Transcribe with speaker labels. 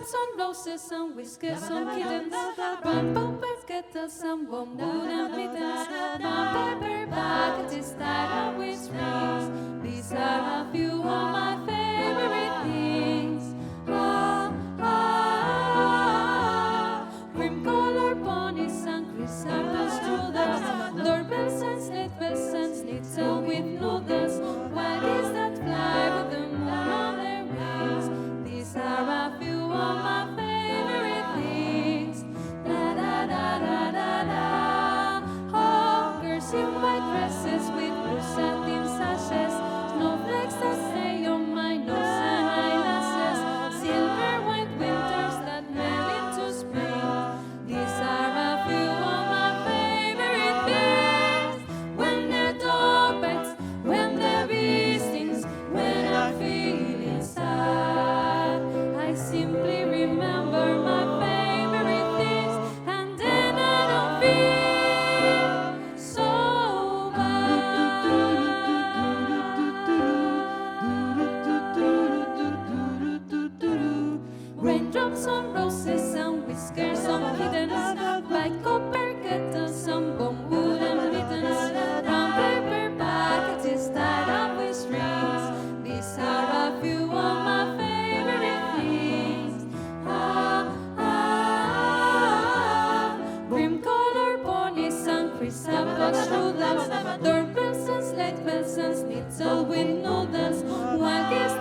Speaker 1: Raindrops on roses and whiskers on kittens, brown bumpers, kettles and warm wooden mittens, my paperback is tied up with strings. These are a few of my favorite things. Cream-colored ponies and chrysanthemum strudels, doorbells and sleigh bells and schnitzel with noodles. What is that fly with the moon on their wings? These are a few of my favorite things. Da da da da da da. Oh, girls in white dresses with blue satin sashes, snowflakes that stay on my nose and eyelashes, silver white winters that melt into spring. These are a few of my favorite things. When the doorbells, when the bee stings, when I'm feeling sad, I simply remember my favorite things, and then I don't feel so bad. Raindrops on roses and whiskers on kittens, white copper kettles and warm wooden mittens, brown paper packages tied up with strings. These are a few of my favorite things. Cream-colored ponies and chrysanthemum strudels, doorbells and sleigh bells and schnitzel with noodles. What is